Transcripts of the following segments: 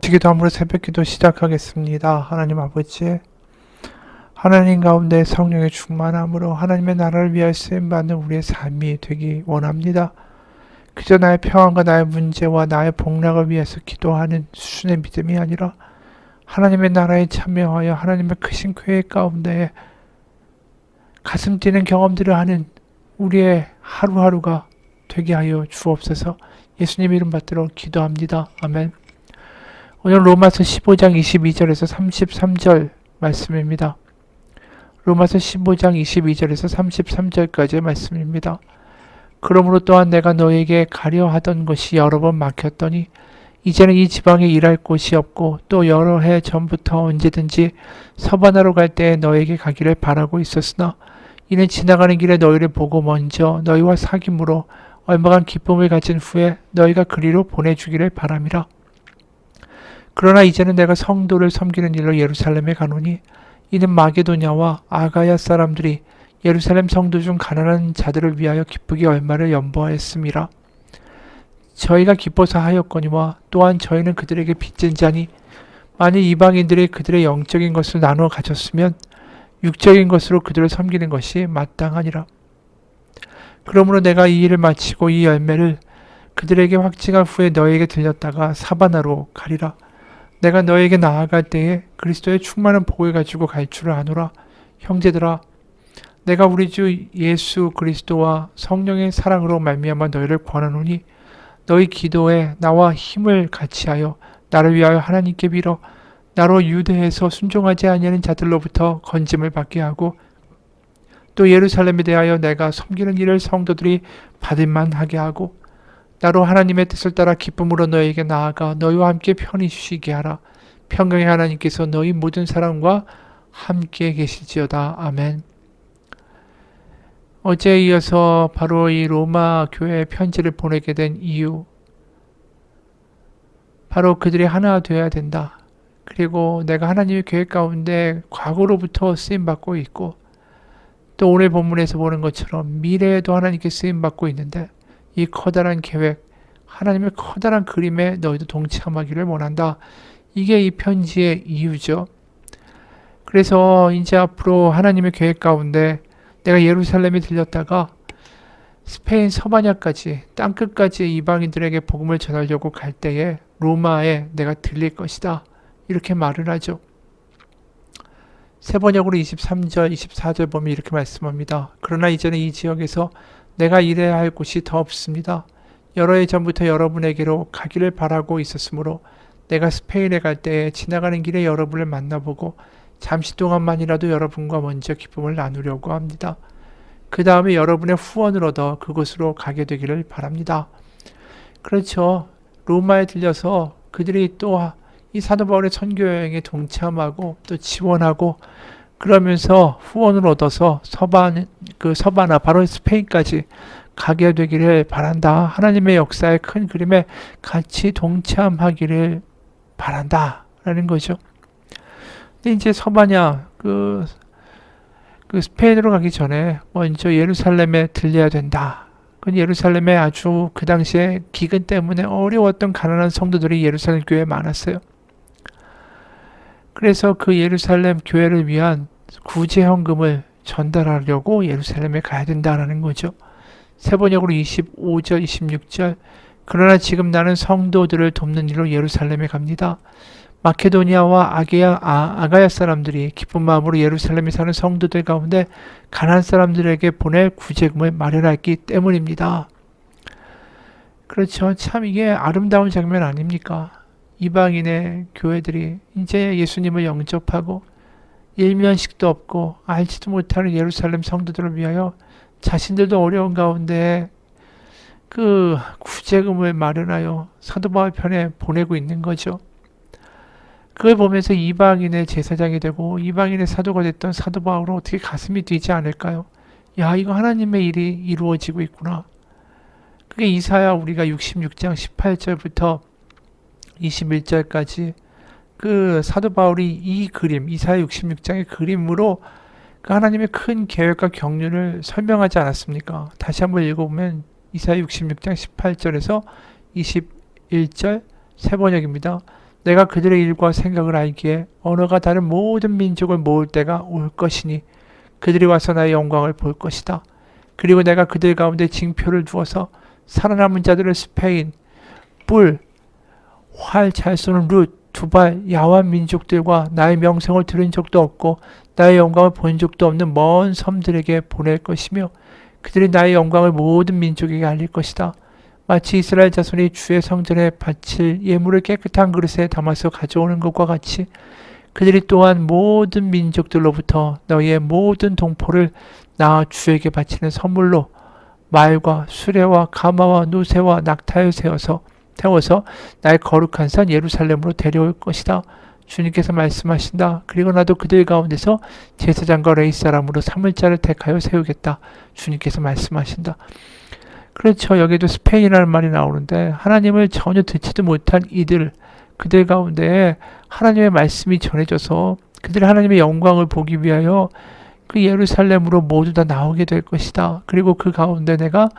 같이 기도함으로 새벽기도 시작하겠습니다. 하나님 아버지, 하나님 가운데 성령의 충만함으로 하나님의 나라를 위하여 쓰임받는 우리의 삶이 되기 원합니다. 그저 나의 평안과 나의 문제와 나의 복락을 위해서 기도하는 수준의 믿음이 아니라 하나님의 나라에 참여하여 하나님의 크신 계획 가운데 가슴 뛰는 경험들을 하는 우리의 하루하루가 되게 하여 주옵소서. 예수님 이름 받들어 기도합니다. 아멘. 오늘 로마서 15장 22절에서 33절 말씀입니다. 로마서 15장 22절에서 33절까지의 말씀입니다. 그러므로 또한 내가 너에게 가려 하던 것이 여러 번 막혔더니 이제는 이 지방에 일할 곳이 없고 또 여러 해 전부터 언제든지 서바나로 갈 때에 너에게 가기를 바라고 있었으나 이는 지나가는 길에 너희를 보고 먼저 너희와 사귐으로 얼마간 기쁨을 가진 후에 너희가 그리로 보내주기를 바람이라. 그러나 이제는 내가 성도를 섬기는 일로 예루살렘에 가노니 이는 마게도냐와 아가야 사람들이 예루살렘 성도 중 가난한 자들을 위하여 기쁘게 얼마를 연보하였음이라. 저희가 기뻐서 하였거니와 또한 저희는 그들에게 빚진 자니 만일 이방인들이 그들의 영적인 것을 나누어 가졌으면 육적인 것으로 그들을 섬기는 것이 마땅하니라. 그러므로 내가 이 일을 마치고 이 열매를 그들에게 확증한 후에 너에게 들렸다가 사바나로 가리라. 내가 너에게 나아갈 때에 그리스도의 충만한 복을 가지고 갈 줄을 아노라. 형제들아, 내가 우리 주 예수 그리스도와 성령의 사랑으로 말미암아 너희를 권하노니 너희 기도에 나와 힘을 같이하여 나를 위하여 하나님께 빌어 나로 유대에서 순종하지 아니하는 자들로부터 건짐을 받게 하고 또 예루살렘에 대하여 내가 섬기는 일을 성도들이 받을 만하게 하고 나로 하나님의 뜻을 따라 기쁨으로 너에게 나아가 너희와 함께 편히 쉬게 하라. 평강의 하나님께서 너희 모든 사람과 함께 계실지어다. 아멘. 어제에 이어서 바로 이 로마 교회에 편지를 보내게 된 이유, 바로 그들이 하나 되어야 된다. 그리고 내가 하나님의 계획 가운데 과거로부터 쓰임받고 있고 또 오늘 본문에서 보는 것처럼 미래에도 하나님께 쓰임받고 있는데 이 커다란 계획, 하나님의 커다란 그림에 너희도 동참하기를 원한다. 이게 이 편지의 이유죠. 그래서 이제 앞으로 하나님의 계획 가운데 내가 예루살렘에 들렸다가 스페인 서바냐까지 땅끝까지 이방인들에게 복음을 전하려고 갈 때에 로마에 내가 들릴 것이다. 이렇게 말을 하죠. 세번역으로 23절, 24절 보면 이렇게 말씀합니다. 그러나 이제는 이 지역에서 내가 일해야 할 곳이 더 없습니다. 여러 해 전부터 여러분에게로 가기를 바라고 있었으므로 내가 스페인에 갈 때에 지나가는 길에 여러분을 만나보고 잠시 동안만이라도 여러분과 먼저 기쁨을 나누려고 합니다. 그 다음에 여러분의 후원을 얻어 그곳으로 가게 되기를 바랍니다. 그렇죠. 로마에 들려서 그들이 또 이 사도 바울의 선교 여행에 동참하고 또 지원하고 그러면서 후원을 얻어서 서바나 바로 스페인까지 가게 되기를 바란다. 하나님의 역사의 큰 그림에 같이 동참하기를 바란다. 라는 거죠. 근데 이제 서바냐, 그 스페인으로 가기 전에 먼저 예루살렘에 들려야 된다. 그 예루살렘에 아주 그 당시에 기근 때문에 어려웠던 가난한 성도들이 예루살렘 교회에 많았어요. 그래서 그 예루살렘 교회를 위한 구제 헌금을 전달하려고 예루살렘에 가야 된다라는 거죠. 세번역으로 25절, 26절. 그러나 지금 나는 성도들을 돕는 일로 예루살렘에 갑니다. 마케도니아와 아가야 사람들이 기쁜 마음으로 예루살렘에 사는 성도들 가운데 가난한 사람들에게 보낼 구제금을 마련했기 때문입니다. 그렇죠. 참 이게 아름다운 장면 아닙니까? 이방인의 교회들이 이제 예수님을 영접하고 일면식도 없고 알지도 못하는 예루살렘 성도들을 위하여 자신들도 어려운 가운데 그 구제금을 마련하여 사도 바울 편에 보내고 있는 거죠. 그걸 보면서 이방인의 제사장이 되고 이방인의 사도가 됐던 사도 바울은 어떻게 가슴이 뛰지 않을까요? 야, 이거 하나님의 일이 이루어지고 있구나. 그게 이사야 우리가 66장 18절부터 21절까지 그 사도 바울이 이 그림, 이사야 66장의 그림으로 그 하나님의 큰 계획과 경륜을 설명하지 않았습니까? 다시 한번 읽어보면 이사야 66장 18절에서 21절 세 번역입니다. 내가 그들의 일과 생각을 알기에 언어가 다른 모든 민족을 모을 때가 올 것이니 그들이 와서 나의 영광을 볼 것이다. 그리고 내가 그들 가운데 징표를 두어서 살아남은 자들을 스페인, 뿔, 활 잘 쏘는 룻, 두발, 야완 민족들과 나의 명성을 들은 적도 없고 나의 영광을 본 적도 없는 먼 섬들에게 보낼 것이며 그들이 나의 영광을 모든 민족에게 알릴 것이다. 마치 이스라엘 자손이 주의 성전에 바칠 예물을 깨끗한 그릇에 담아서 가져오는 것과 같이 그들이 또한 모든 민족들로부터 너희의 모든 동포를 나 주에게 바치는 선물로 말과 수레와 가마와 노새와 낙타에 태워서 나의 거룩한 산 예루살렘으로 데려올 것이다. 주님께서 말씀하신다. 그리고 나도 그들 가운데서 제사장과 레위 사람으로 삼을 자를 택하여 세우겠다. 주님께서 말씀하신다. 그렇죠. 여기도 스페인이라는 말이 나오는데 하나님을 전혀 듣지도 못한 그들 가운데 하나님의 말씀이 전해져서 그들이 하나님의 영광을 보기 위하여 그 예루살렘으로 모두 다 나오게 될 것이다. 그리고 그 가운데 내가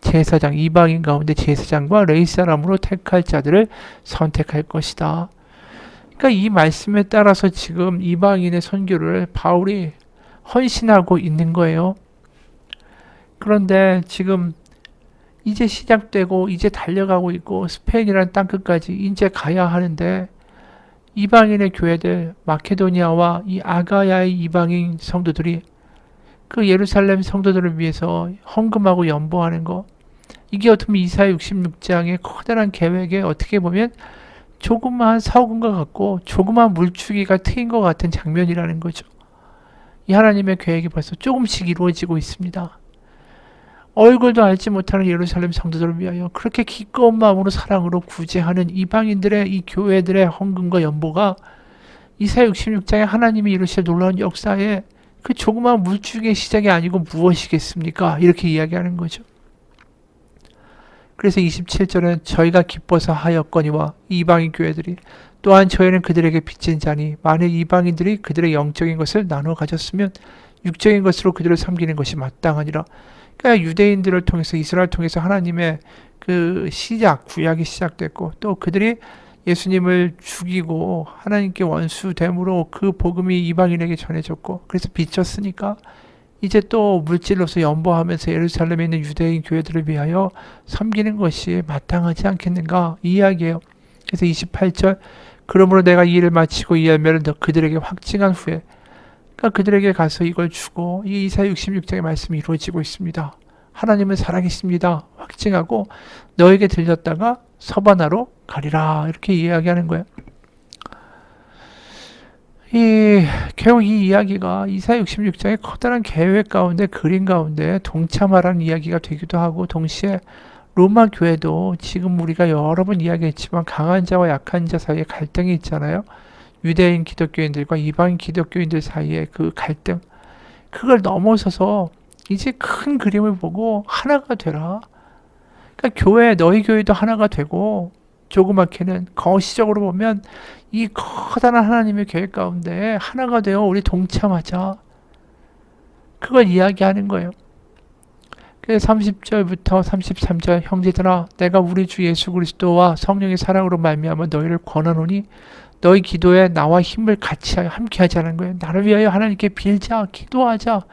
제사장, 이방인 가운데 제사장과 레위 사람으로 택할 자들을 선택할 것이다. 그러니까 이 말씀에 따라서 지금 이방인의 선교를 바울이 헌신하고 있는 거예요. 그런데 지금 이제 시작되고 이제 달려가고 있고 스페인이라는 땅끝까지 이제 가야 하는데 이방인의 교회들 마케도니아와 이 아가야의 이방인 성도들이 그 예루살렘 성도들을 위해서 헌금하고 연보하는 거, 이게 어떻게 보면 이사야 66장의 커다란 계획에 어떻게 보면 조그마한 사고금과 같고 조그마한 물주기가 트인 것 같은 장면이라는 거죠. 이 하나님의 계획이 벌써 조금씩 이루어지고 있습니다. 얼굴도 알지 못하는 예루살렘 성도들을 위하여 그렇게 기꺼운 마음으로 사랑으로 구제하는 이방인들의 이 교회들의 헌금과 연보가 이사야 66장에 하나님이 이루실 놀라운 역사에 그 조그마한 물주기의 시작이 아니고 무엇이겠습니까? 이렇게 이야기하는 거죠. 그래서 27절은 저희가 기뻐서 하였거니와 이방인 교회들이 또한 저희는 그들에게 빚진 자니 만일 이방인들이 그들의 영적인 것을 나눠 가졌으면 육적인 것으로 그들을 섬기는 것이 마땅하니라. 그러니까 유대인들을 통해서 이스라엘 통해서 하나님의 그 구약이 시작됐고 또 그들이 예수님을 죽이고 하나님께 원수됨으로 그 복음이 이방인에게 전해졌고 그래서 빚졌으니까 이제 또 물질로서 연보하면서 예루살렘에 있는 유대인 교회들을 위하여 섬기는 것이 마땅하지 않겠는가 이 이야기예요. 그래서 28절 그러므로 내가 이 일을 마치고 이 열매를 그들에게 확증한 후에 그러니까 그들에게 가서 이걸 주고 이 이사야 66장의 말씀이 이루어지고 있습니다. 하나님은 살아계십니다. 확증하고 너에게 들렸다가 서바나로 가리라 이렇게 이야기하는 거예요. 결국 이 이야기가 이사야 66장의 커다란 계획 가운데 그림 가운데 동참하라는 이야기가 되기도 하고 동시에 로마 교회도 지금 우리가 여러 번 이야기했지만 강한 자와 약한 자 사이에 갈등이 있잖아요. 유대인 기독교인들과 이방인 기독교인들 사이에 그 갈등, 그걸 넘어서서 이제 큰 그림을 보고 하나가 되라. 그러니까 너희 교회도 하나가 되고 조그맣게는 거시적으로 보면 이 커다란 하나님의 계획 가운데 하나가 되어 우리 동참하자. 그걸 이야기하는 거예요. 그래서 30절부터 33절 형제들아 내가 우리 주 예수 그리스도와 성령의 사랑으로 말미암아 너희를 권하노니 너희 기도에 나와 힘을 같이 함께 하자는 거예요. 나를 위하여 하나님께 빌자, 기도하자.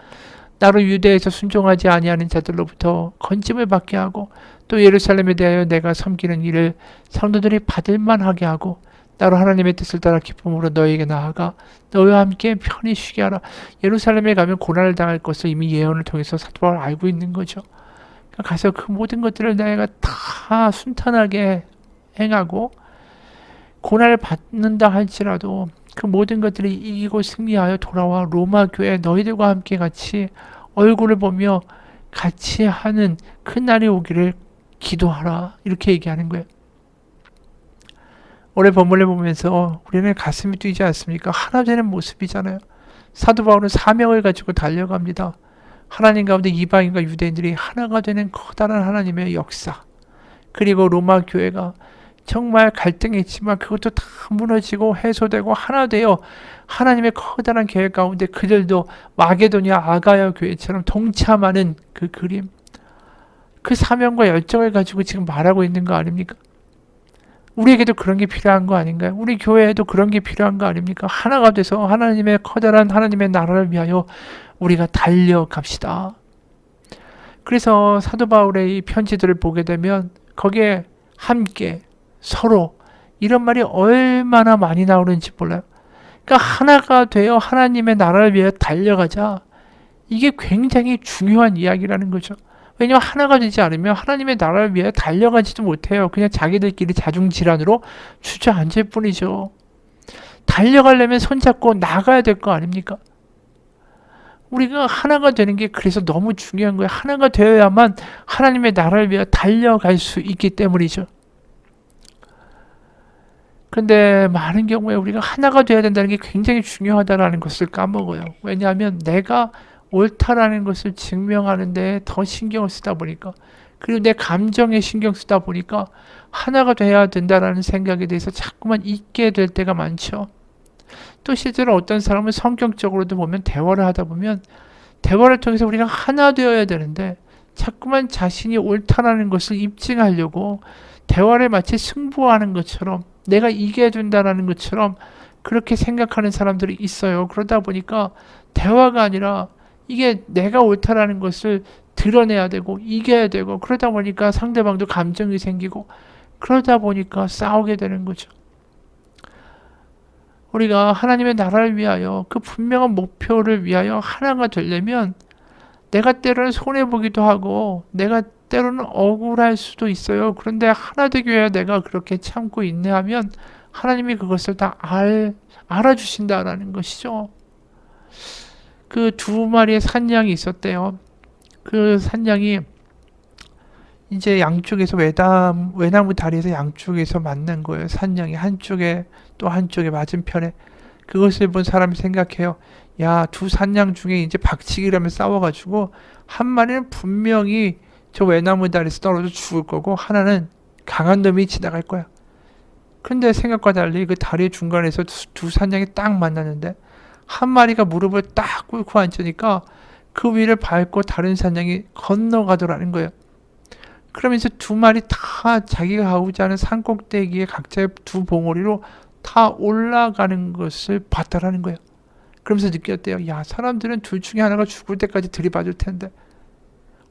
나로 유대에서 순종하지 아니하는 자들로부터 건짐을 받게 하고 또 예루살렘에 대하여 내가 섬기는 일을 성도들이 받을 만하게 하고 나로 하나님의 뜻을 따라 기쁨으로 너희에게 나아가 너희와 함께 편히 쉬게 하라. 예루살렘에 가면 고난을 당할 것을 이미 예언을 통해서 사도 바울은 알고 있는 거죠. 가서 그 모든 것들을 내가 다 순탄하게 행하고 고난을 받는다 할지라도 그 모든 것들이 이기고 승리하여 돌아와 로마 교회 너희들과 함께 같이 얼굴을 보며 같이 하는 큰 날이 오기를 기도하라. 이렇게 얘기하는 거예요. 올해 본문을 보면서 우리는 가슴이 뛰지 않습니까? 하나 되는 모습이잖아요. 사도 바울은 사명을 가지고 달려갑니다. 하나님 가운데 이방인과 유대인들이 하나가 되는 커다란 하나님의 역사. 그리고 로마 교회가 정말 갈등했지만 그것도 다 무너지고 해소되고 하나 되어 하나님의 커다란 계획 가운데 그들도 마게도니아 아가야 교회처럼 동참하는 그 그림, 그 사명과 열정을 가지고 지금 말하고 있는 거 아닙니까? 우리에게도 그런 게 필요한 거 아닌가요? 우리 교회에도 그런 게 필요한 거 아닙니까? 하나가 돼서 하나님의 커다란 하나님의 나라를 위하여 우리가 달려갑시다. 그래서 사도 바울의 이 편지들을 보게 되면 거기에 함께 서로 이런 말이 얼마나 많이 나오는지 몰라요. 그러니까 하나가 되어 하나님의 나라를 위해 달려가자. 이게 굉장히 중요한 이야기라는 거죠. 왜냐하면 하나가 되지 않으면 하나님의 나라를 위해 달려가지도 못해요. 그냥 자기들끼리 자중질환으로 주저앉을 뿐이죠. 달려가려면 손잡고 나가야 될 거 아닙니까? 우리가 하나가 되는 게 그래서 너무 중요한 거예요. 하나가 되어야만 하나님의 나라를 위해 달려갈 수 있기 때문이죠. 근데 많은 경우에 우리가 하나가 되어야 된다는 게 굉장히 중요하다는 것을 까먹어요. 왜냐하면 내가 옳다라는 것을 증명하는 데 더 신경을 쓰다 보니까, 그리고 내 감정에 신경 쓰다 보니까 하나가 돼야 된다라는 생각에 대해서 자꾸만 잊게 될 때가 많죠. 또 실제로 어떤 사람은 성격적으로도 보면 대화를 하다 보면 대화를 통해서 우리가 하나 되어야 되는데 자꾸만 자신이 옳다라는 것을 입증하려고 대화를 마치 승부하는 것처럼 내가 이겨야 된다라는 것처럼 그렇게 생각하는 사람들이 있어요. 그러다 보니까 대화가 아니라 이게 내가 옳다라는 것을 드러내야 되고 이겨야 되고, 그러다 보니까 상대방도 감정이 생기고, 그러다 보니까 싸우게 되는 거죠. 우리가 하나님의 나라를 위하여 그 분명한 목표를 위하여 하나가 되려면 내가 때로는 손해보기도 하고 내가 때로는 억울할 수도 있어요. 그런데 하나 되기 위해 내가 그렇게 참고 인내하면 하나님이 그것을 다 알아주신다라는 것이죠. 그 두 마리의 산양이 있었대요. 그 산양이 이제 양쪽에서 외나무 다리에서 양쪽에서 만난 거예요. 산양이 한쪽에 또 한쪽에 맞은편에. 그것을 본 사람이 생각해요. 야, 두 산양 중에 이제 박치기라면 싸워가지고 한 마리는 분명히 저 외나무 다리에서 떨어져 죽을 거고 하나는 강한 놈이 지나갈 거야. 근데 생각과 달리 그 다리 중간에서 두 산양이 딱 만났는데 한 마리가 무릎을 딱 꿇고 앉으니까 그 위를 밟고 다른 산양이 건너가더라는 거예요. 그러면서 두 마리 다 자기가 가고자 하는 산 꼭대기에 각자의 두 봉우리로 다 올라가는 것을 봤다라는 거예요. 그러면서 느꼈대요. 야, 사람들은 둘 중에 하나가 죽을 때까지 들이받을 텐데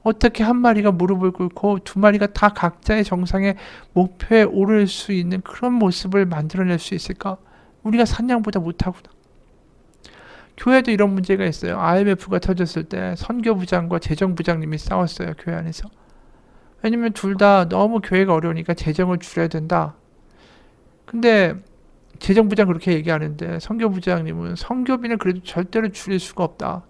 어떻게 한 마리가 무릎을 꿇고 두 마리가 다 각자의 정상의 목표에 오를 수 있는 그런 모습을 만들어낼 수 있을까? 우리가 산양보다 못하구나. 교회도 이런 문제가 있어요. IMF가 터졌을 때 선교부장과 재정부장님이 싸웠어요. 교회 안에서. 왜냐면 둘 다 너무 교회가 어려우니까 재정을 줄여야 된다. 근데 재정부장 그렇게 얘기하는데 선교부장님은 선교비는 그래도 절대로 줄일 수가 없다.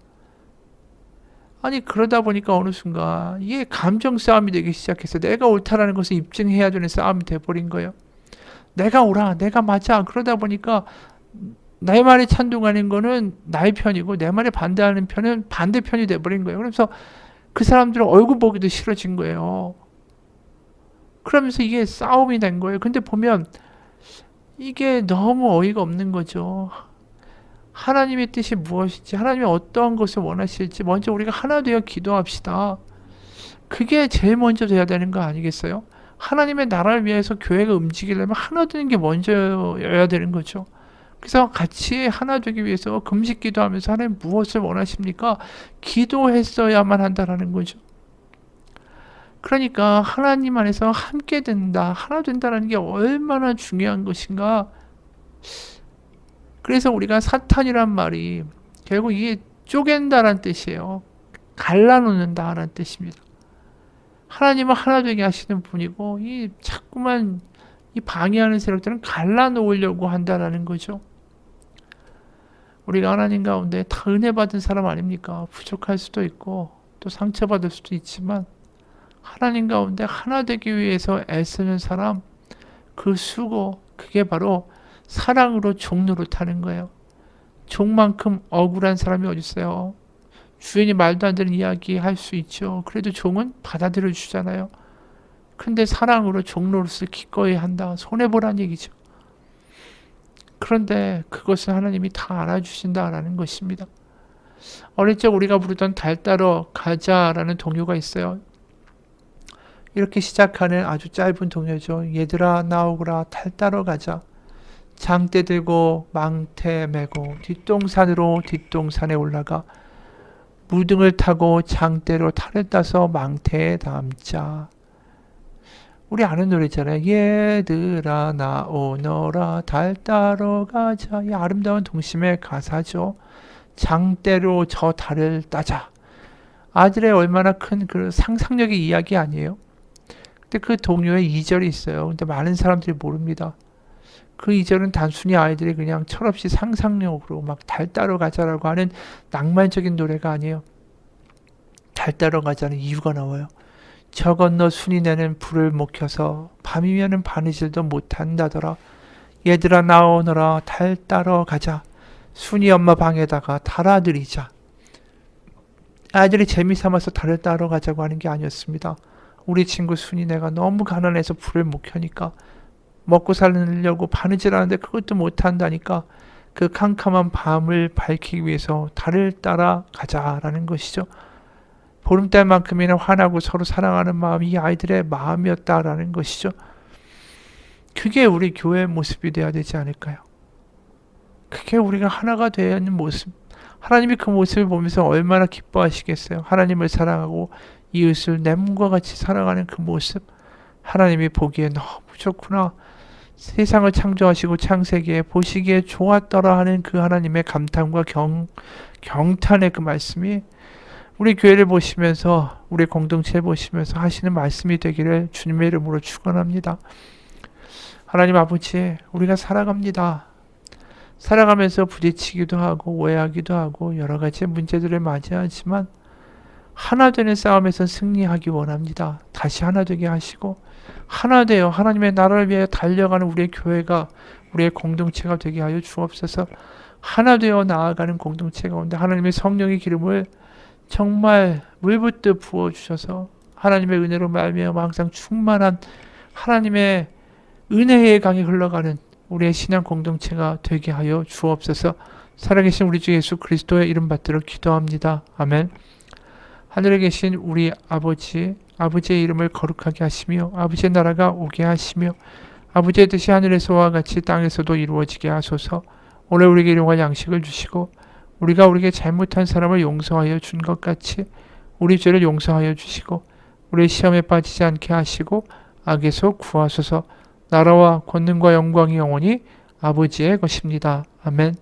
아니 그러다 보니까 어느 순간 이게 감정 싸움이 되기 시작해서 내가 옳다라는 것을 입증해야 되는 싸움이 돼버린 거예요. 내가 옳아, 내가 맞아. 그러다 보니까 내 말에 찬동하는 거는 나의 편이고 내 말에 반대하는 편은 반대편이 돼버린 거예요. 그래서 그 사람들은 얼굴 보기도 싫어진 거예요. 그러면서 이게 싸움이 된 거예요. 근데 보면 이게 너무 어이가 없는 거죠. 하나님의 뜻이 무엇인지, 하나님이 어떠한 것을 원하실지 먼저 우리가 하나 되어 기도합시다. 그게 제일 먼저 돼야 되는 거 아니겠어요? 하나님의 나라를 위해서 교회가 움직이려면 하나 되는 게 먼저여야 되는 거죠. 그래서 같이 하나 되기 위해서 금식 기도하면서 하나님 무엇을 원하십니까? 기도했어야만 한다라는 거죠. 그러니까 하나님 안에서 함께 된다, 하나 된다는 게 얼마나 중요한 것인가. 그래서 우리가 사탄이란 말이 결국 이게 쪼갠다라는 뜻이에요. 갈라놓는다라는 뜻입니다. 하나님은 하나 되게 하시는 분이고 이 자꾸만 이 방해하는 세력들은 갈라놓으려고 한다라는 거죠. 우리가 하나님 가운데 다 은혜 받은 사람 아닙니까? 부족할 수도 있고 또 상처받을 수도 있지만 하나님 가운데 하나 되기 위해서 애쓰는 사람, 그 수고, 그게 바로 사랑으로 종로를 타는 거예요. 종만큼 억울한 사람이 어디 있어요? 주인이 말도 안 되는 이야기 할 수 있죠. 그래도 종은 받아들여 주잖아요. 근데 사랑으로 종로릇을 기꺼이 한다. 손해보란 얘기죠. 그런데 그것을 하나님이 다 알아주신다라는 것입니다. 어릴 적 우리가 부르던 달 따러 가자라는 동요가 있어요. 이렇게 시작하는 아주 짧은 동요죠. 얘들아 나오거라 탈 따러 가자. 장대 들고 망태 메고 뒷동산으로 뒷동산에 올라가 무등을 타고 장대로 탈을 따서 망태에 담자. 우리 아는 노래잖아요. 얘들아 나오너라 달 따러 가자. 이 아름다운 동심의 가사죠. 장대로 저 달을 따자. 아들의 얼마나 큰 그 상상력의 이야기 아니에요? 근데 그 동요에 2절이 있어요. 근데 많은 사람들이 모릅니다. 그 2절은 단순히 아이들이 그냥 철없이 상상력으로 막 달 따러 가자라고 하는 낭만적인 노래가 아니에요. 달 따러 가자는 이유가 나와요. 저 건너 순이 내는 불을 못 켜서 밤이면은 바느질도 못한다더라. 얘들아 나오너라 달 따러 가자. 순이 엄마 방에다가 달아드리자. 아이들이 재미삼아서 달을 따러 가자고 하는 게 아니었습니다. 우리 친구 순이네가 너무 가난해서 불을 못 켜니까 먹고 살려고 바느질하는데 그것도 못한다니까 그 캄캄한 밤을 밝히기 위해서 달을 따라 가자라는 것이죠. 보름달만큼이나 환하고 서로 사랑하는 마음이 이 아이들의 마음이었다라는 것이죠. 그게 우리 교회의 모습이 되어야 되지 않을까요? 그게 우리가 하나가 되는 모습. 하나님이 그 모습을 보면서 얼마나 기뻐하시겠어요. 하나님을 사랑하고 이웃을 내 몸과 같이 사랑하는 그 모습. 하나님이 보기에 너무 좋구나. 세상을 창조하시고 창세기에 보시기에 좋았더라 하는 그 하나님의 감탄과 경탄의 그 말씀이 우리 교회를 보시면서 우리 공동체를 보시면서 하시는 말씀이 되기를 주님의 이름으로 축원합니다. 하나님 아버지, 우리가 살아갑니다. 살아가면서 부딪히기도 하고 오해하기도 하고 여러 가지 문제들을 맞이하지만 하나 되는 싸움에서 승리하기 원합니다. 다시 하나 되게 하시고 하나 되어 하나님의 나라를 위해 달려가는 우리의 교회가 우리의 공동체가 되게 하여 주옵소서. 하나 되어 나아가는 공동체 가운데 하나님의 성령의 기름을 정말 물붓듯 부어주셔서 하나님의 은혜로 말미암아 항상 충만한 하나님의 은혜의 강이 흘러가는 우리의 신앙 공동체가 되게 하여 주옵소서. 살아계신 우리 주 예수 그리스도의 이름 받들어 기도합니다. 아멘. 하늘에 계신 우리 아버지, 아버지의 이름을 거룩하게 하시며 아버지의 나라가 오게 하시며 아버지의 뜻이 하늘에서와 같이 땅에서도 이루어지게 하소서. 오늘 우리에게 일용할 양식을 주시고 우리가 우리에게 잘못한 사람을 용서하여 준 것 같이 우리 죄를 용서하여 주시고 우리 시험에 빠지지 않게 하시고 악에서 구하소서. 나라와 권능과 영광이 영원히 아버지의 것입니다. 아멘.